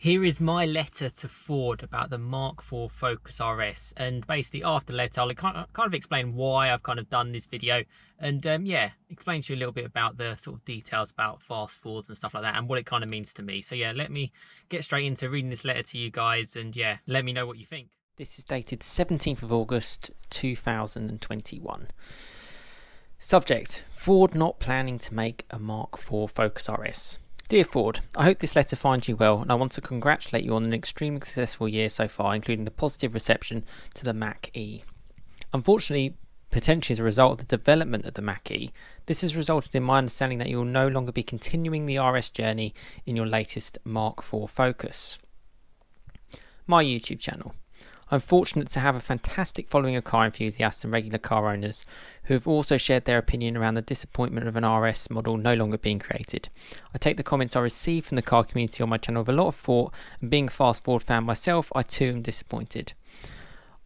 Here is my letter to Ford about the Mach-4 Focus RS, and basically after the letter I'll kind of explain why I've kind of done this video, and yeah, explain to you a little bit about the sort of details about fast forwards and stuff like that and what it kind of means to me. So yeah, let me get straight into reading this letter to you guys, and yeah, let me know what you think. This is dated 17th of August 2021. Subject: Ford not planning to make a Mach-4 Focus RS. Dear Ford, I hope this letter finds you well, and I want to congratulate you on an extremely successful year so far, including the positive reception to the mach-e. Unfortunately, potentially as a result of the development of the mach-e, this has resulted in my understanding that you will no longer be continuing the RS journey in your latest Mach-4 Focus. My YouTube channel. I'm fortunate to have a fantastic following of car enthusiasts and regular car owners who have also shared their opinion around the disappointment of an RS model no longer being created. I take the comments I receive from the car community on my channel with a lot of thought, and being a fast forward fan myself, I too am disappointed.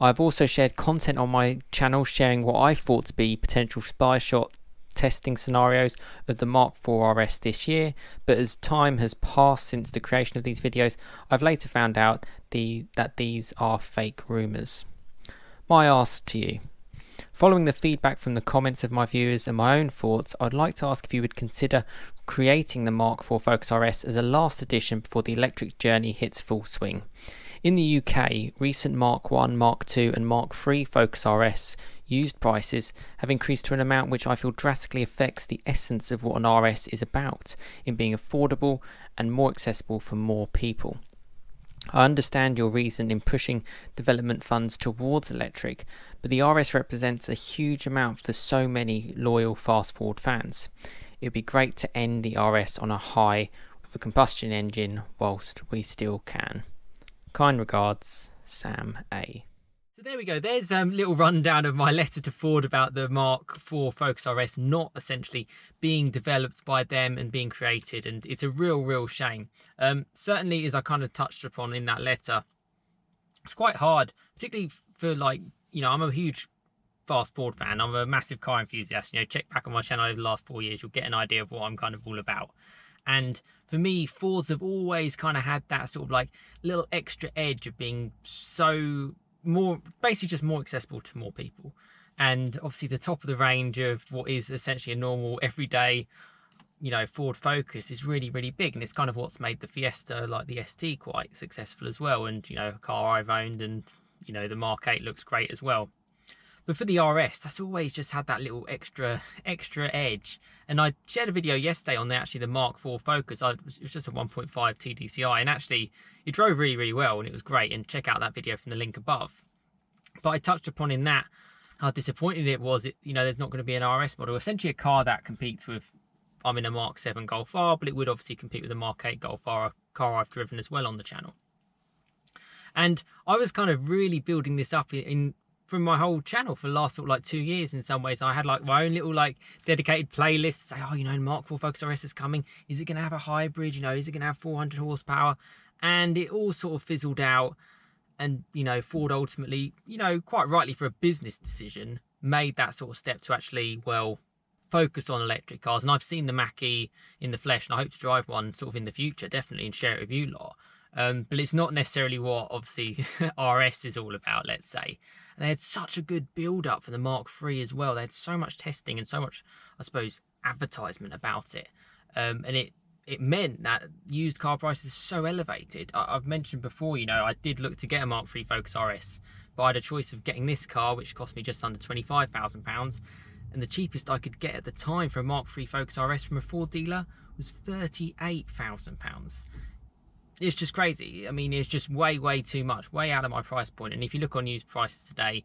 I've also shared content on my channel sharing what I thought to be potential spy shot testing scenarios of the Mach-4 RS this year, but as time has passed since the creation of these videos, I've later found out that these are fake rumours. My ask to you. Following the feedback from the comments of my viewers and my own thoughts, I'd like to ask if you would consider creating the Mach-4 Focus RS as a last edition before the electric journey hits full swing. In the UK, recent Mark 1, Mark 2 and Mark 3 Focus RS used prices have increased to an amount which I feel drastically affects the essence of what an RS is about, in being affordable and more accessible for more people. I understand your reason in pushing development funds towards electric, but the RS represents a huge amount for so many loyal fast forward fans. It would be great to end the RS on a high with a combustion engine whilst we still can. Kind regards, Sam A. So there we go, there's a little rundown of my letter to Ford about the Mach-4 Focus RS not essentially being developed by them and being created, and it's a real shame. Certainly, as I kind of touched upon in that letter, it's quite hard, particularly for, like, you know, I'm a huge fast forward fan, I'm a massive car enthusiast. You know, check back on my channel over the last 4 years, you'll get an idea of what I'm kind of all about. And for me, Fords have always kind of had that sort of like little extra edge of being so more, basically just more accessible to more people. And obviously the top of the range of what is essentially a normal everyday, you know, Ford Focus is really big, and it's kind of what's made the Fiesta, like the ST, quite successful as well. And, you know, a car I've owned, and, you know, the Mark 8 looks great as well. But for the RS, that's always just had that little extra edge. And I shared a video yesterday on the Mach-4 Focus. It was just a 1.5 TDCi, and actually it drove really well, and it was great. And check out that video from the link above. But I touched upon in that how disappointing it was. You know, there's not going to be an RS model, essentially a car that competes with. I'm in a Mark 7 Golf R, but it would obviously compete with a Mark 8 Golf R, a car I've driven as well on the channel. And I was kind of really building this up from my whole channel for the last sort of like 2 years in some ways. I had like my own little like dedicated playlist to say, oh, you know, Mach-4 Focus RS is coming. Is it going to have a hybrid? You know, is it going to have 400 horsepower? And it all sort of fizzled out. And, you know, Ford ultimately, you know, quite rightly for a business decision, made that sort of step to actually, well, focus on electric cars. And I've seen the mach-e in the flesh, and I hope to drive one sort of in the future, definitely, and share it with you lot. But it's not necessarily what, obviously, RS is all about, let's say. And they had such a good build-up for the Mark 3 as well. They had so much testing and so much, I suppose, advertisement about it. And it meant that used car prices are so elevated. I've mentioned before, you know, I did look to get a Mark 3 Focus RS, but I had a choice of getting this car, which cost me just under £25,000. And the cheapest I could get at the time for a Mark 3 Focus RS from a Ford dealer was £38,000. It's just crazy. I mean, it's just way too much, way out of my price point. And if you look on used prices today,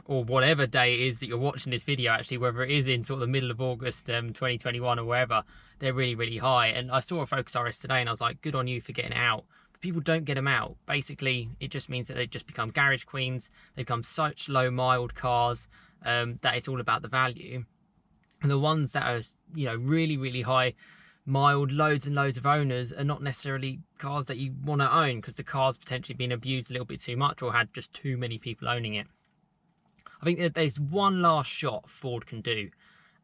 or whatever day it is that you're watching this video, actually, whether it is in sort of the middle of August 2021 or wherever, they're really high. And I saw a Focus RS today, and I was like, good on you for getting it out. But people don't get them out. Basically, it just means that they just become garage queens. They become such low mild cars that it's all about the value. And the ones that are, you know, really high mild, loads and loads of owners, are not necessarily cars that you want to own, because the car's potentially been abused a little bit too much or had just too many people owning it. I think that there's one last shot Ford can do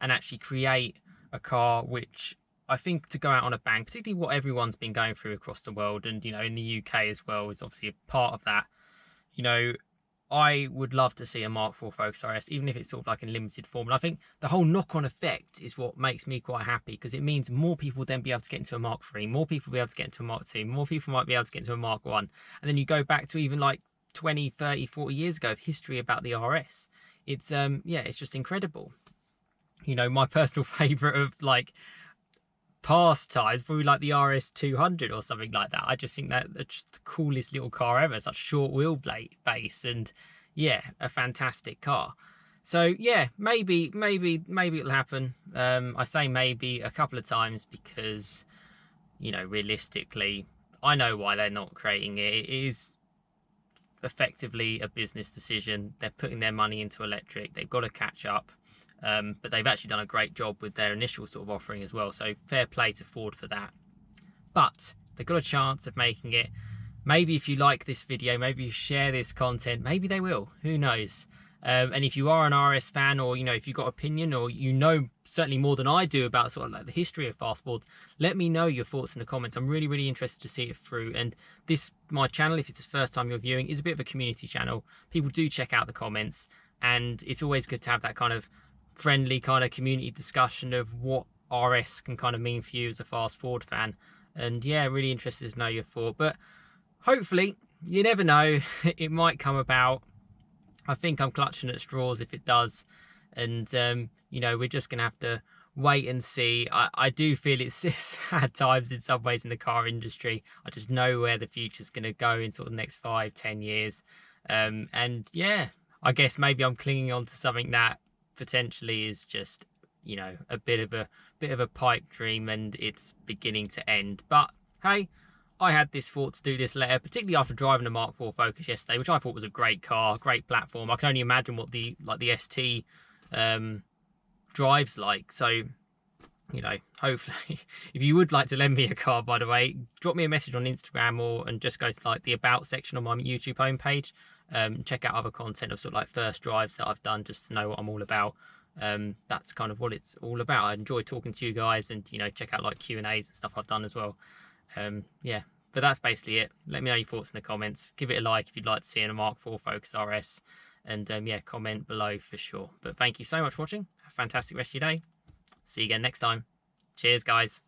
and actually create a car which I think to go out on a bang, particularly what everyone's been going through across the world, and you know, in the UK as well, is obviously a part of that. You know, I would love to see a Mark IV Focus RS, even if it's sort of like in limited form. And I think the whole knock-on effect is what makes me quite happy, because it means more people will then be able to get into a Mark III, more people will be able to get into a Mark II, more people might be able to get into a Mark I. And then you go back to even like 20, 30, 40 years ago of history about the RS. It's yeah, it's just incredible. You know, my personal favorite of like past times probably like the RS 200 or something like that. I just think that that's just the coolest little car ever. Such short wheelbase, and yeah, a fantastic car. So yeah, maybe it'll happen. I say maybe a couple of times because, you know, realistically, I know why they're not creating it. It is effectively a business decision. They're putting their money into electric. They've got to catch up. But they've actually done a great job with their initial sort of offering as well. So fair play to Ford for that. But they've got a chance of making it. Maybe if you like this video, maybe you share this content, maybe they will. Who knows? And if you are an RS fan, or you know, if you've got opinion, or you know certainly more than I do about sort of like the history of fast forward, let me know your thoughts in the comments. I'm really interested to see it through. And my channel, if it's the first time you're viewing, is a bit of a community channel. People do check out the comments, and it's always good to have that kind of friendly kind of community discussion of what RS can kind of mean for you as a fast forward fan. And yeah, really interested to know your thought. But hopefully, you never know, it might come about. I think I'm clutching at straws if it does. And you know, we're just gonna have to wait and see. I do feel it's sad times in some ways in the car industry. I just know where the future's gonna go in sort of the next 5-10 years. And yeah, I guess maybe I'm clinging on to something that potentially is just, you know, a bit of a pipe dream, and it's beginning to end. But hey, I had this thought to do this letter, particularly after driving a Mark IV Focus yesterday, which I thought was a great car, great platform. I can only imagine what the ST drives like. So, you know, hopefully, if you would like to lend me a car, by the way, drop me a message on Instagram, and just go to like the about section on my YouTube homepage. Check out other content of sort of like first drives that I've done, just to know what I'm all about. That's kind of what it's all about. I enjoy talking to you guys, and you know, check out like Q&As and stuff I've done as well. Yeah, but that's basically it. Let me know your thoughts in the comments. Give it a like if you'd like to see a Mark IV Focus RS, and yeah, comment below for sure. But thank you so much for watching. Have a fantastic rest of your day. See you again next time. Cheers, guys.